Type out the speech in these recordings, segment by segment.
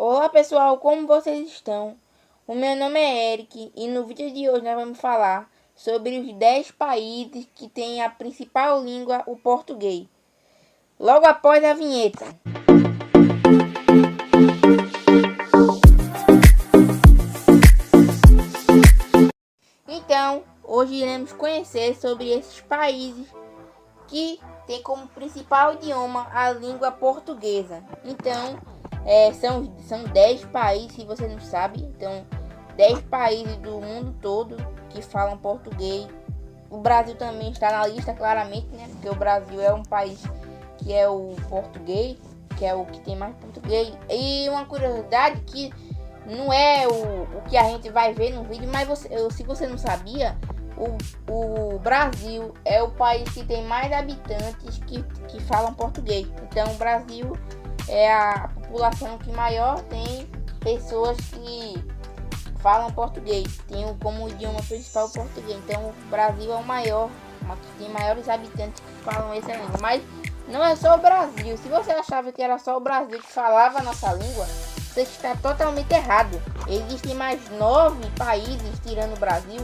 Olá pessoal, como vocês estão? O meu nome é Eric e no vídeo de hoje nós vamos falar sobre os 10 países que têm a principal língua, o português. Logo após a vinheta. Então, hoje iremos conhecer sobre esses países que têm como principal idioma a língua portuguesa. Então, são 10 países, se você não sabe. Então, 10 países do mundo todo que falam português. O Brasil também está na lista, claramente, né? Porque o Brasil é um país que é o português, que é o que tem mais português. E uma curiosidade que não é o que a gente vai ver no vídeo, mas se você não sabia, o Brasil é o país que tem mais habitantes que falam português. Então, o Brasil é a população que maior tem pessoas que falam português, tem como idioma principal o português. Então, o Brasil é o maior, que tem maiores habitantes que falam essa língua. Mas não é só o Brasil. Se você achava que era só o Brasil que falava a nossa língua, você está totalmente errado. Existem mais 9 países, tirando o Brasil,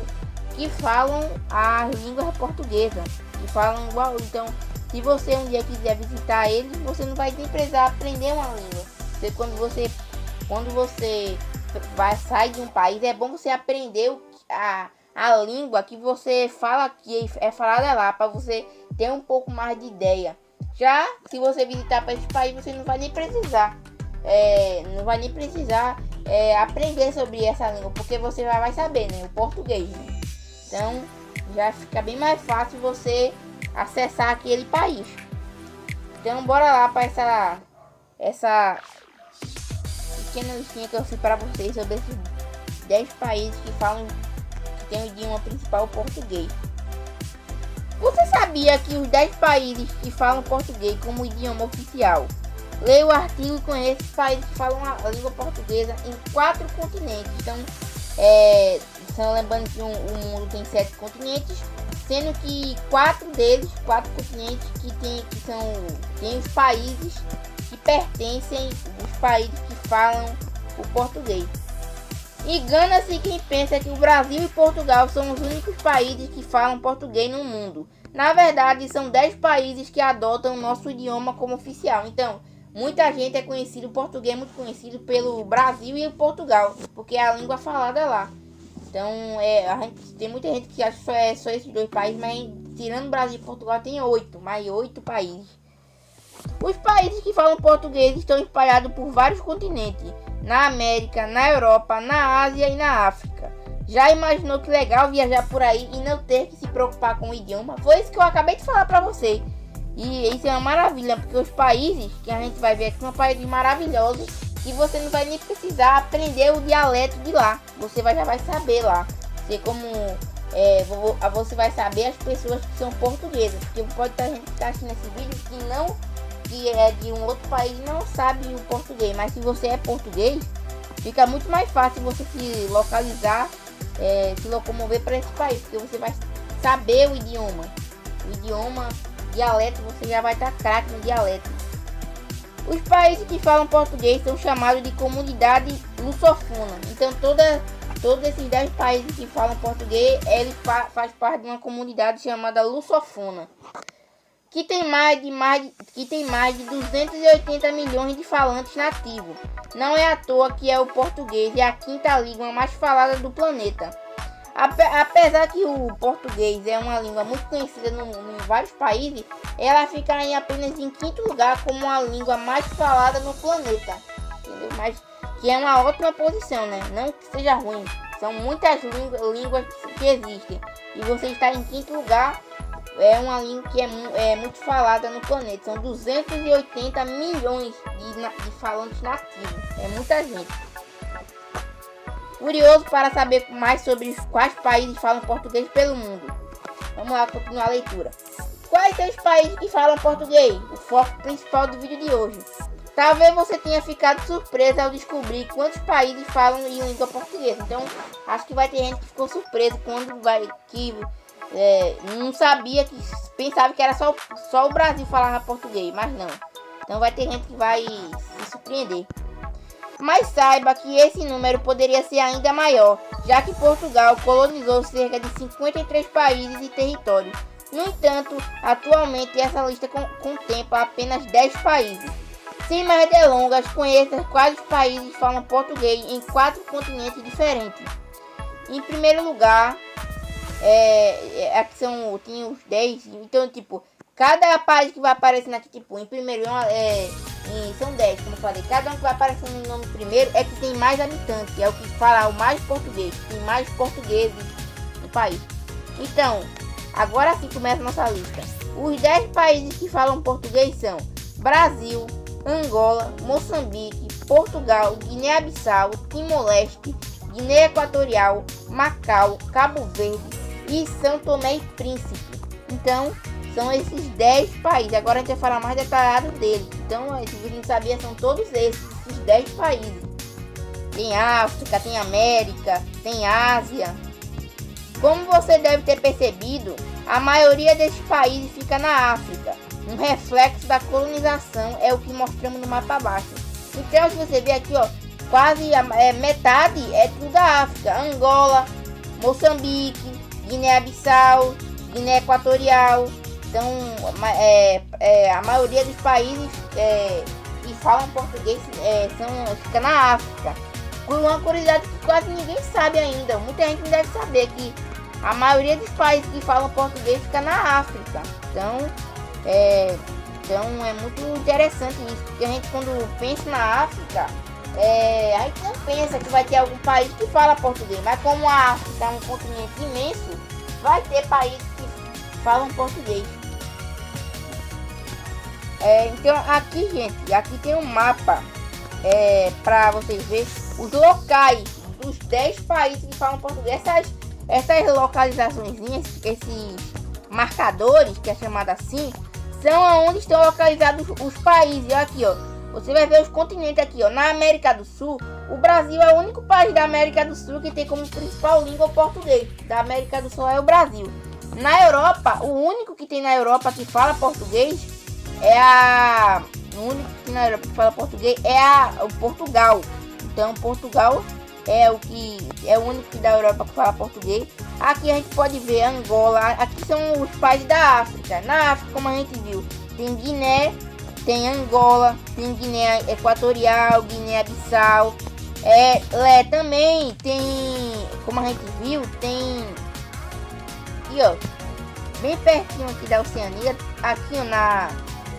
que falam a língua portuguesa, que falam igual. Então, se você um dia quiser visitar eles, você não vai nem precisar aprender uma língua. Quando você sai de um país, é bom você aprender a língua que você fala, que é falada lá, para você ter um pouco mais de ideia. Já se você visitar para esse país, você não vai nem precisar aprender sobre essa língua, porque você vai saber, né, o português, né? Então já fica bem mais fácil você acessar aquele país. Então bora lá para essa pequena listinha que eu fiz para vocês sobre esses 10 países que tem o idioma principal português. Você sabia que os 10 países que falam português como idioma oficial? Leia o artigo e conheça os países que falam a língua portuguesa em 4 continentes. Então, lembrando que o mundo tem 7 continentes, sendo que 4 continentes tem os países que pertencem os países que falam o português. Engana-se quem pensa que o Brasil e Portugal são os únicos países que falam português no mundo. Na verdade, são 10 países que adotam o nosso idioma como oficial. Então, muita gente o português é muito conhecido pelo Brasil e Portugal, porque é a língua falada lá. Então, tem muita gente que acha que é só esses 2 países, mas tirando o Brasil e Portugal tem 8 países. Os países que falam português estão espalhados por vários continentes, na América, na Europa, na Ásia e na África. Já imaginou que legal viajar por aí e não ter que se preocupar com o idioma? Foi isso que eu acabei de falar para você. E isso é uma maravilha, porque os países que a gente vai ver aqui são países maravilhosos e você não vai nem precisar aprender o dialeto de lá. Você já vai saber lá. Você vai saber as pessoas que são portuguesas, porque pode ter gente que está assistindo esse vídeo que é de um outro país e não sabe o português. Mas se você é português, fica muito mais fácil você se localizar, se locomover para esse país, porque você vai saber o idioma. Dialeto, você já vai estar craque no dialeto. Os países que falam português são chamados de comunidade lusófona. Então todos esses 10 países que falam português, ele faz parte de uma comunidade chamada lusófona, que tem mais de 280 milhões de falantes nativos. Não é à toa que o português é a 5ª língua mais falada do planeta. Apesar que o português é uma língua muito conhecida em vários países, ela fica apenas em 5º lugar como a língua mais falada no planeta. Entendeu? Mas que é uma ótima posição, né? Não que seja ruim. São muitas línguas que existem. E você está em 5º lugar, é uma língua que é muito falada no planeta. São 280 milhões de falantes nativos. É muita gente. Curioso para saber mais sobre quais países falam português pelo mundo. Vamos lá continuar a leitura. Quais são os países que falam português? O foco principal do vídeo de hoje. Talvez você tenha ficado surpreso ao descobrir quantos países falam em língua portuguesa. Então, acho que vai ter gente que ficou surpreso não sabia, que pensava que era só o Brasil falava português, mas não. Então vai ter gente que vai se surpreender. Mas saiba que esse número poderia ser ainda maior, já que Portugal colonizou cerca de 53 países e territórios. No entanto, atualmente essa lista contempla apenas 10 países. Sem mais delongas, conheça quais países falam português em 4 continentes diferentes. Em primeiro lugar, aqui tem os 10, então tipo, cada país que vai aparecendo aqui, tipo, em primeiro são 10, como eu falei, cada um que vai aparecendo no nome primeiro é que tem mais habitantes, é o que fala o mais português, tem mais portugueses no país. Então, agora sim começa a nossa lista. Os 10 países que falam português são Brasil, Angola, Moçambique, Portugal, Guiné-Bissau, Timor-Leste, Guiné Equatorial, Macau, Cabo Verde e São Tomé e Príncipe. Então, são esses 10 países. Agora a gente vai falar mais detalhado deles. Então, se você não sabia, são todos esses 10 países. Tem África, tem América, tem Ásia. Como você deve ter percebido, a maioria desses países fica na África. Um reflexo da colonização é o que mostramos no mapa abaixo. Então, se você ver aqui, ó, quase metade é tudo da África. Angola, Moçambique, Guiné-Bissau, Guiné Equatorial. Então, a maioria dos países que falam português fica na África. Por uma curiosidade que quase ninguém sabe ainda. Muita gente não deve saber que a maioria dos países que falam português fica na África. Então é muito interessante isso, porque a gente, quando pensa na África, a gente não pensa que vai ter algum país que fala português, mas como a África é um continente imenso, vai ter países que falam português. Então aqui, gente, aqui tem um mapa para vocês verem os locais dos 10 países que falam português. Essas localizações, esses marcadores, que é chamado assim, são onde estão localizados os países. Aqui, ó, você vai ver os continentes aqui, ó. Na América do Sul, o Brasil é o único país da América do Sul que tem como principal língua o português. Da América do Sul é o Brasil. Na Europa, o único que tem na Europa que fala português o único que na Europa que fala português o Portugal. Então, Portugal é o único da Europa que fala português. Aqui a gente pode ver Angola. Aqui são os países da África. Na África, como a gente viu, tem Guiné, tem Angola, tem Guiné Equatorial, Guiné-Bissau. Também tem, como a gente viu, tem aqui, ó, bem pertinho aqui da Oceania, aqui, ó, na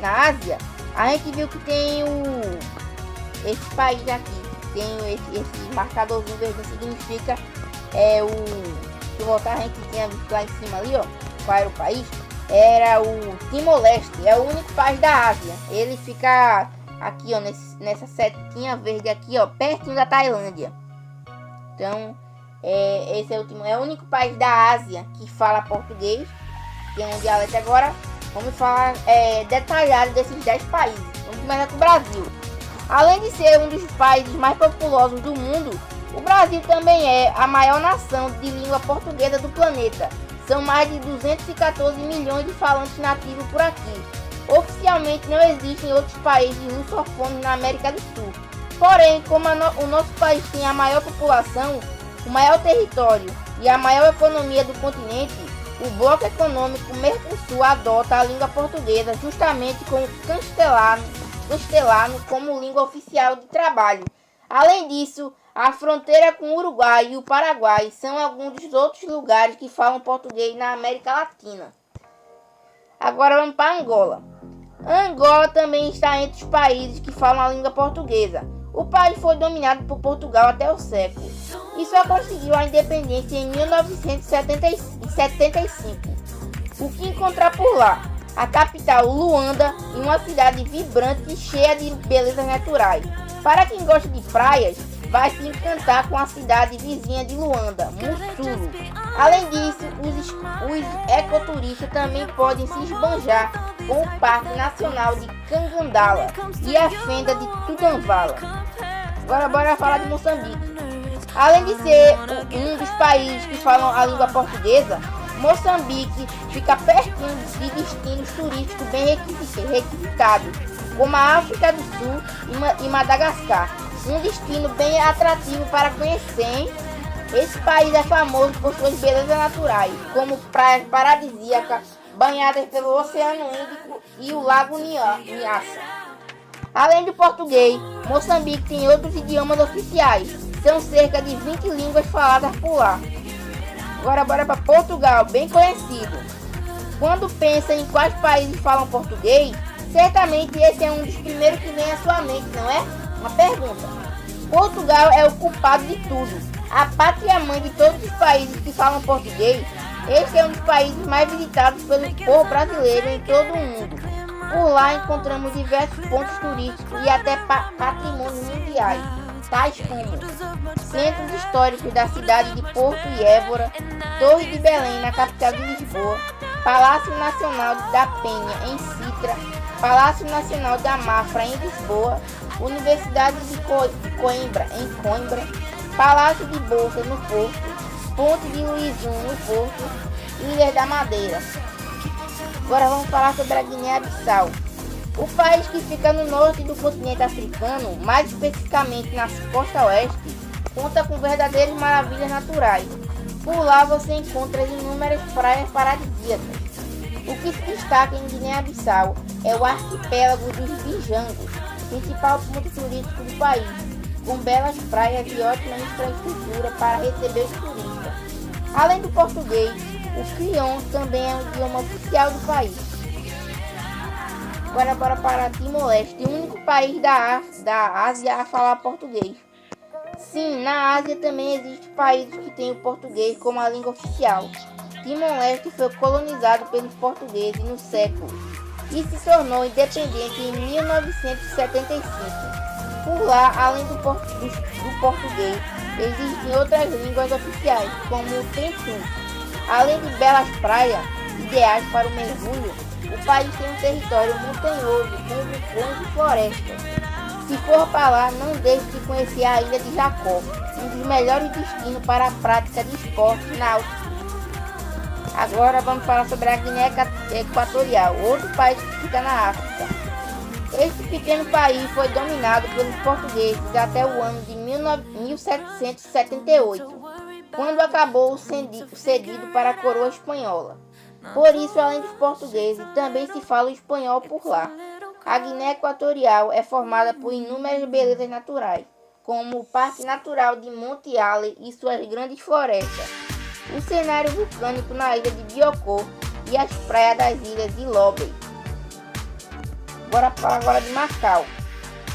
Ásia, a gente viu que tem esse país aqui. Tem esse marcadorzinho verde, significa se eu voltar, a gente tinha visto lá em cima ali, ó, qual era o país? Era o Timor-Leste, é o único país da Ásia. Ele fica aqui, ó, nessa setinha verde aqui, ó, pertinho da Tailândia. Então, esse é o único país da Ásia que fala português, tem um dialeto. Agora, vamos falar detalhado desses 10 países. Vamos começar com o Brasil. Além de ser um dos países mais populosos do mundo, o Brasil também é a maior nação de língua portuguesa do planeta. São mais de 214 milhões de falantes nativos por aqui. Oficialmente não existem outros países lusófonos na América do Sul. Porém, como o nosso país tem a maior população, o maior território e a maior economia do continente, o Bloco Econômico Mercosul adota a língua portuguesa justamente com o castelhano como língua oficial de trabalho. Além disso, a fronteira com o Uruguai e o Paraguai são alguns dos outros lugares que falam português na América Latina. Agora vamos para Angola. Angola também está entre os países que falam a língua portuguesa. O país foi dominado por Portugal até o século e só conseguiu a independência em 1975. O que encontrar por lá? A capital, Luanda, e uma cidade vibrante e cheia de belezas naturais. Para quem gosta de praias, vai se encantar com a cidade vizinha de Luanda, Mussulu. Além disso, os ecoturistas também podem se esbanjar com o Parque Nacional de Cangandala e a Fenda de Tudanvala. Agora bora falar de Moçambique. Além de ser um dos países que falam a língua portuguesa, Moçambique fica pertinho de destinos turísticos bem requisitados, como a África do Sul e Madagascar. Um destino bem atrativo para conhecer, hein? Esse país é famoso por suas belezas naturais, como praias paradisíacas banhadas pelo Oceano Índico e o Lago Nyassa. Além do português, Moçambique tem outros idiomas oficiais. São cerca de 20 línguas faladas por lá. Agora bora para Portugal, bem conhecido. Quando pensa em quais países falam português, certamente esse é um dos primeiros que vem à sua mente, não é? Uma pergunta. Portugal é o culpado de tudo. A pátria-mãe de todos os países que falam português. Este é um dos países mais visitados pelo povo brasileiro em todo o mundo. Por lá encontramos diversos pontos turísticos e até patrimônios mundiais, tais como centros históricos da cidade de Porto e Évora, Torre de Belém na capital de Lisboa, Palácio Nacional da Penha em Sintra, Palácio Nacional da Mafra em Lisboa, Universidade de Coimbra em Coimbra, Palácio de Bolsa no Porto, Ponte de Luizum no Porto, Ilhas da Madeira. Agora vamos falar sobre a Guiné-Bissau. O país que fica no norte do continente africano, mais especificamente na costa oeste, conta com verdadeiras maravilhas naturais. Por lá você encontra inúmeras praias paradisíacas. O que se destaca em Guiné-Bissau é o arquipélago dos Bijangos, principal ponto turístico do país, com belas praias e ótima infraestrutura para receber os turistas. Além do português, o crioulo também é um idioma oficial do país. Agora bora para Timor-Leste, o único país da Ásia a falar português. Sim, na Ásia também existem países que têm o português como a língua oficial. Timor-Leste foi colonizado pelos portugueses no século e se tornou independente em 1975. Por lá, além do português, existem outras línguas oficiais, como o Tetum. Além de belas praias, ideais para o mergulho, o país tem um território montanhoso, com vulcões e florestas. Se for para lá, não deixe de conhecer a Ilha de Jacó, um dos melhores destinos para a prática de esportes náuticos. Agora vamos falar sobre a Guiné Equatorial, outro país que fica na África. Este pequeno país foi dominado pelos portugueses até o ano de 1778, quando acabou cedido para a coroa espanhola. Por isso, além dos portugueses, também se fala o espanhol por lá. A Guiné Equatorial é formada por inúmeras belezas naturais, como o Parque Natural de Monte Ale e suas grandes florestas, o cenário vulcânico na ilha de Bioko e as praias das ilhas de Lobé. Bora falar agora de Macau.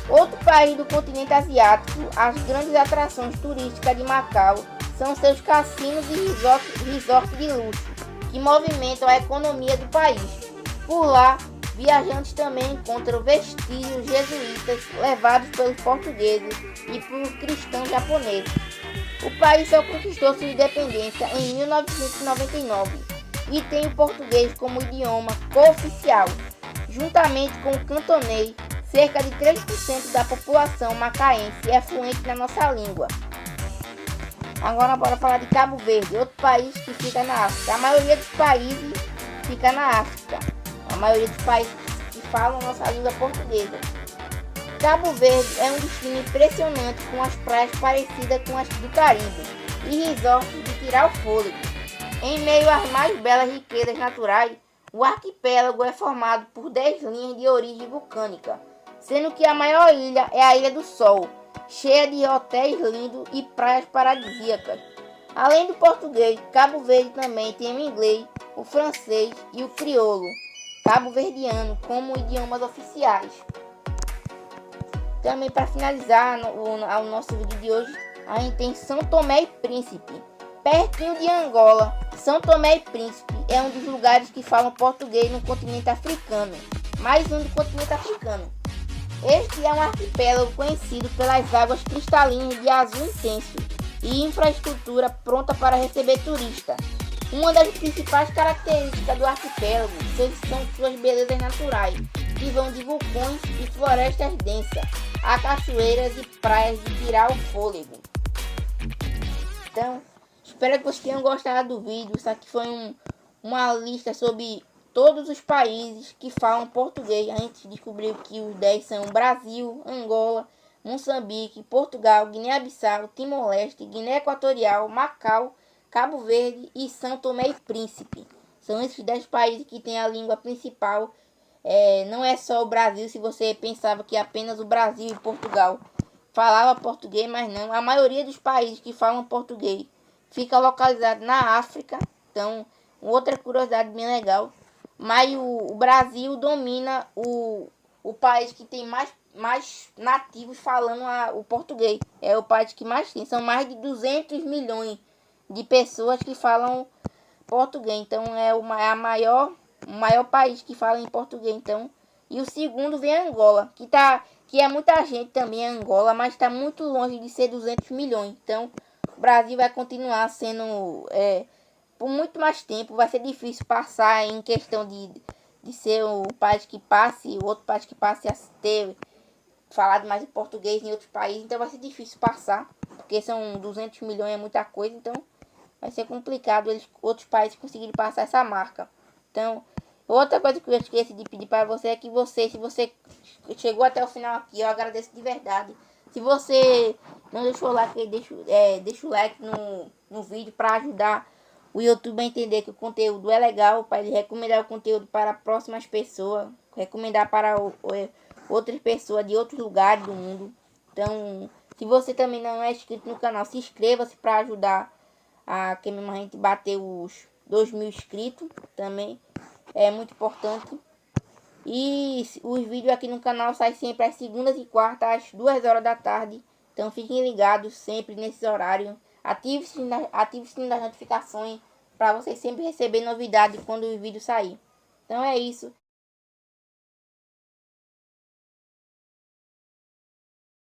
Outro país do continente asiático, as grandes atrações turísticas de Macau são seus cassinos e resorts de luxo, que movimentam a economia do país. Por lá, viajantes também encontram vestígios jesuítas levados pelos portugueses e por cristãos japoneses. O país só conquistou sua independência em 1999 e tem o português como idioma cooficial. Juntamente com o cantonês, cerca de 3% da população macaense é fluente na nossa língua. Agora bora falar de Cabo Verde, outro país que fica na África. A maioria dos países fica na África. A maioria dos países que falam nossa língua portuguesa. Cabo Verde é um destino impressionante, com as praias parecidas com as do Caribe e resorts de tirar o fôlego. Em meio às mais belas riquezas naturais, o arquipélago é formado por 10 linhas de origem vulcânica, sendo que a maior ilha é a Ilha do Sol, cheia de hotéis lindos e praias paradisíacas. Além do português, Cabo Verde também tem o inglês, o francês e o crioulo cabo-verdiano como idiomas oficiais. Também, para finalizar o nosso vídeo de hoje, a gente tem São Tomé e Príncipe, pertinho de Angola. São Tomé e Príncipe é um dos lugares que falam português no continente africano, mais um do continente africano. Este é um arquipélago conhecido pelas águas cristalinas de azul intenso e infraestrutura pronta para receber turistas. Uma das principais características do arquipélago são suas belezas naturais, que vão de vulcões e florestas densas a cachoeiras e praias de tirar o fôlego. Então, espero que vocês tenham gostado do vídeo. Isso aqui foi uma lista sobre todos os países que falam português. A gente descobriu que os 10 são Brasil, Angola, Moçambique, Portugal, Guiné-Bissau, Timor-Leste, Guiné Equatorial, Macau, Cabo Verde e São Tomé e Príncipe. São esses 10 países que têm a língua principal. Não é só o Brasil, se você pensava que apenas o Brasil e Portugal falava português, mas não. A maioria dos países que falam português fica localizado na África. Então, outra curiosidade bem legal. Mas o Brasil domina o país que tem mais nativos falando o português. É o país que mais tem. São mais de 200 milhões de pessoas que falam português. Então, é o maior país que fala em português. Então, e o segundo vem Angola, que é muita gente também, Angola, mas está muito longe de ser 200 milhões. Então, o Brasil vai continuar sendo, por muito mais tempo, vai ser difícil passar em questão de ser o país que passe, o outro país que passe a ter falado mais em português em outros países. Então, vai ser difícil passar, porque são 200 milhões, é muita coisa. Então, vai ser complicado outros países conseguirem passar essa marca. Então, outra coisa que eu esqueci de pedir para você é que se você chegou até o final aqui, eu agradeço de verdade. Se você não deixou o like, deixa o like no vídeo para ajudar o YouTube a entender que o conteúdo é legal, para ele recomendar o conteúdo para próximas pessoas, recomendar para outras pessoas de outros lugares do mundo. Então, se você também não é inscrito no canal, se inscreva-se para ajudar a gente bater os 2.000 inscritos também. É muito importante. E os vídeos aqui no canal saem sempre às segundas e quartas, às 2 horas da tarde. Então fiquem ligados sempre nesse horário. Ative o sininho das notificações para vocês sempre receber novidade quando o vídeo sair. Então é isso.